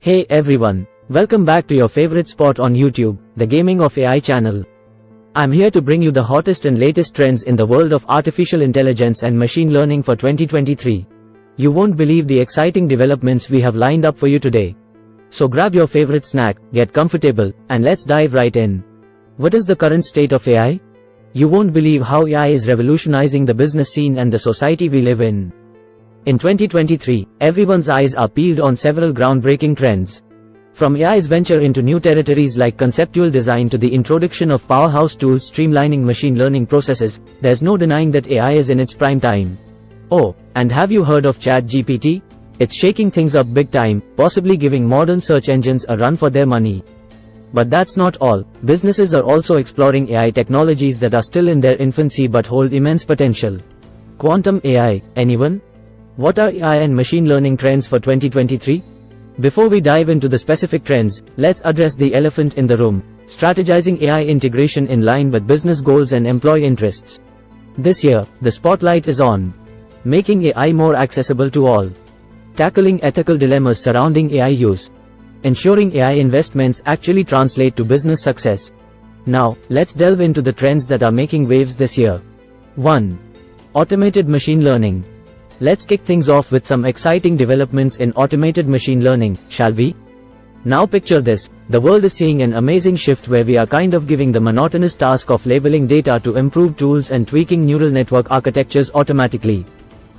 Hey everyone, welcome back to your favorite spot on YouTube, the Gaming of AI channel. I'm here to bring you the hottest and latest trends in the world of artificial intelligence and machine learning for 2023. You won't believe the exciting developments we have lined up for you today. So grab your favorite snack, get comfortable, and let's dive right in. What is the current state of AI? You won't believe how AI is revolutionizing the business scene and the society we live in. In 2023, everyone's eyes are peeled on several groundbreaking trends. From AI's venture into new territories like conceptual design to the introduction of powerhouse tools streamlining machine learning processes, there's no denying that AI is in its prime time. Oh, and have you heard of ChatGPT? It's shaking things up big time, possibly giving modern search engines a run for their money. But that's not all. Businesses are also exploring AI technologies that are still in their infancy but hold immense potential. Quantum AI, anyone? What are AI and machine learning trends for 2023? Before we dive into the specific trends, let's address the elephant in the room: strategizing AI integration in line with business goals and employee interests. This year, the spotlight is on making AI more accessible to all, tackling ethical dilemmas surrounding AI use, ensuring AI investments actually translate to business success. Now, let's delve into the trends that are making waves this year. 1. Automated machine learning. Let's kick things off with some exciting developments in automated machine learning, shall we? Now picture this: the world is seeing an amazing shift where we are kind of giving the monotonous task of labeling data to improved tools and tweaking neural network architectures automatically.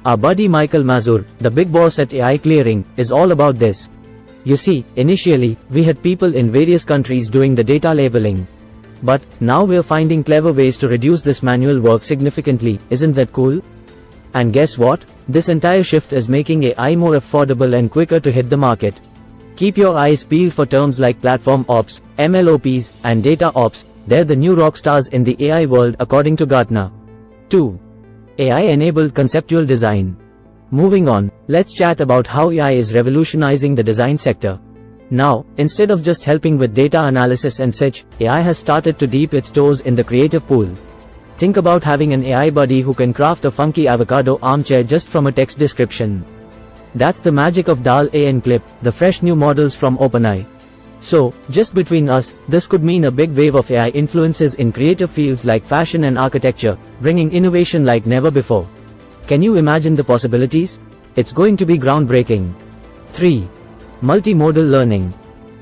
Our buddy Michael Mazur, the big boss at AI Clearing, is all about this. You see, initially, we had people in various countries doing the data labeling. But now we're finding clever ways to reduce this manual work significantly. Isn't that cool? And guess what? This entire shift is making AI more affordable and quicker to hit the market. Keep your eyes peeled for terms like platform ops, MLOps, and data ops. They're the new rock stars in the AI world according to Gartner. 2. AI-enabled conceptual design. Moving on, let's chat about how AI is revolutionizing the design sector. Now, instead of just helping with data analysis and such, AI has started to dip its toes in the creative pool. Think about having an AI buddy who can craft a funky avocado armchair just from a text description. That's the magic of DALL-E and Clip, the fresh new models from OpenAI. So, just between us, this could mean a big wave of AI influences in creative fields like fashion and architecture, bringing innovation like never before. Can you imagine the possibilities? It's going to be groundbreaking. 3. Multimodal learning.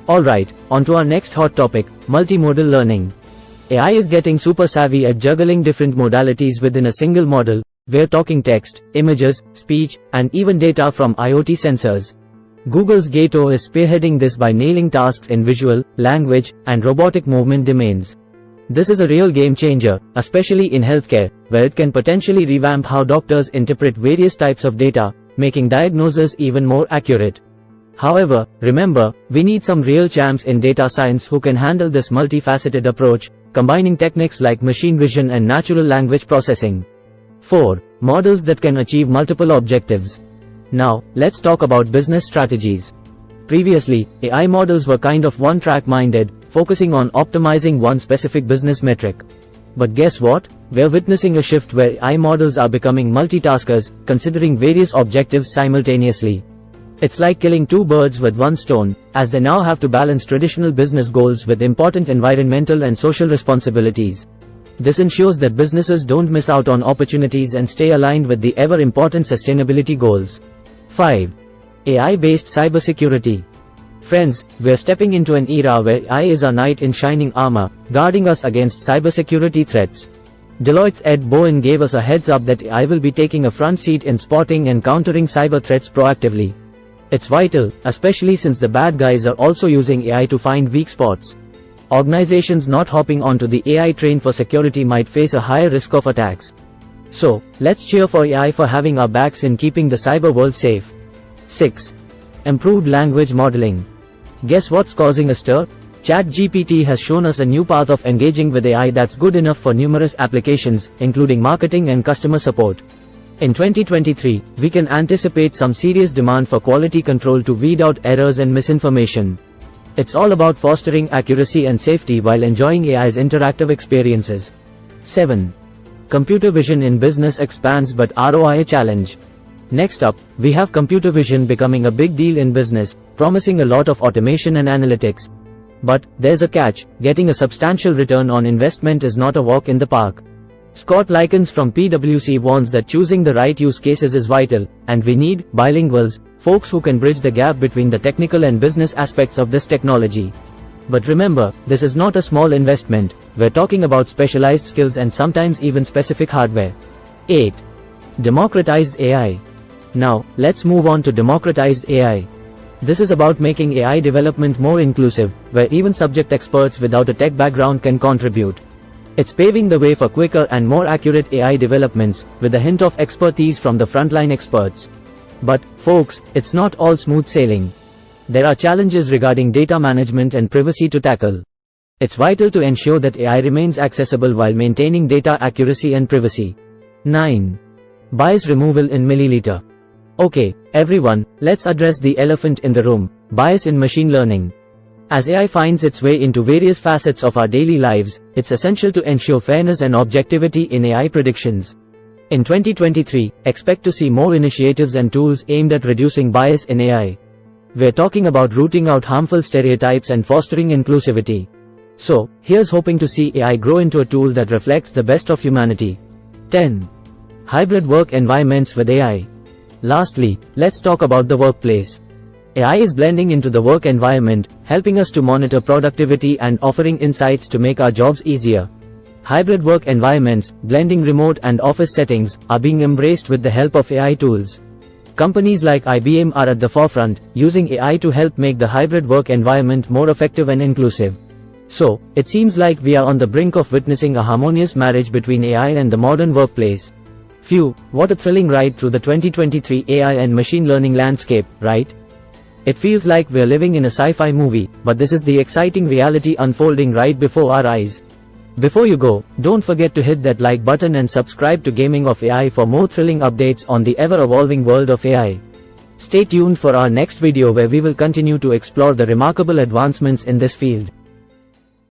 Alright, on to our next hot topic, multimodal learning. AI is getting super savvy at juggling different modalities within a single model. We're talking text, images, speech, and even data from IoT sensors. Google's Gato is spearheading this by nailing tasks in visual, language, and robotic movement domains. This is a real game changer, especially in healthcare, where it can potentially revamp how doctors interpret various types of data, making diagnoses even more accurate. However, remember, we need some real champs in data science who can handle this multifaceted approach, combining techniques like machine vision and natural language processing. 4. Models that can achieve multiple objectives. Now, let's talk about business strategies. Previously, AI models were kind of one-track minded, focusing on optimizing one specific business metric. But guess what? We're witnessing a shift where AI models are becoming multitaskers, considering various objectives simultaneously. It's like killing two birds with one stone, as they now have to balance traditional business goals with important environmental and social responsibilities. This ensures that businesses don't miss out on opportunities and stay aligned with the ever-important sustainability goals. 5. AI-based cybersecurity. Friends, we're stepping into an era where AI is our knight in shining armor, guarding us against cybersecurity threats. Deloitte's Ed Bowen gave us a heads up that AI will be taking a front seat in spotting and countering cyber threats proactively. It's vital, especially since the bad guys are also using AI to find weak spots. Organizations not hopping onto the AI train for security might face a higher risk of attacks. So, let's cheer for AI for having our backs in keeping the cyber world safe. 6. Improved language modeling. Guess what's causing a stir? ChatGPT has shown us a new path of engaging with AI that's good enough for numerous applications, including marketing and customer support. In 2023, we can anticipate some serious demand for quality control to weed out errors and misinformation. It's all about fostering accuracy and safety while enjoying AI's interactive experiences. 7. Computer vision in business expands but ROI a challenge. Next up, we have computer vision becoming a big deal in business, promising a lot of automation and analytics. But there's a catch: getting a substantial return on investment is not a walk in the park. Scott Likens from PwC warns that choosing the right use cases is vital, and we need bilinguals, folks who can bridge the gap between the technical and business aspects of this technology. But remember, this is not a small investment. We're talking about specialized skills and sometimes even specific hardware. 8. Democratized AI. Now, let's move on to democratized AI. This is about making AI development more inclusive, where even subject experts without a tech background can contribute. It's paving the way for quicker and more accurate AI developments, with a hint of expertise from the frontline experts. But, folks, it's not all smooth sailing. There are challenges regarding data management and privacy to tackle. It's vital to ensure that AI remains accessible while maintaining data accuracy and privacy. 9. Bias removal in milliliter. Okay, everyone, let's address the elephant in the room: bias in machine learning. As AI finds its way into various facets of our daily lives, it's essential to ensure fairness and objectivity in AI predictions. In 2023, expect to see more initiatives and tools aimed at reducing bias in AI. We're talking about rooting out harmful stereotypes and fostering inclusivity. So, here's hoping to see AI grow into a tool that reflects the best of humanity. 10. Hybrid work environments with AI. Lastly, let's talk about the workplace. AI is blending into the work environment, helping us to monitor productivity and offering insights to make our jobs easier. Hybrid work environments, blending remote and office settings, are being embraced with the help of AI tools. Companies like IBM are at the forefront, using AI to help make the hybrid work environment more effective and inclusive. So, it seems like we are on the brink of witnessing a harmonious marriage between AI and the modern workplace. Phew, what a thrilling ride through the 2023 AI and machine learning landscape, right? It feels like we're living in a sci-fi movie, but this is the exciting reality unfolding right before our eyes. Before you go, don't forget to hit that like button and subscribe to Gaming of AI for more thrilling updates on the ever-evolving world of AI. Stay tuned for our next video where we will continue to explore the remarkable advancements in this field.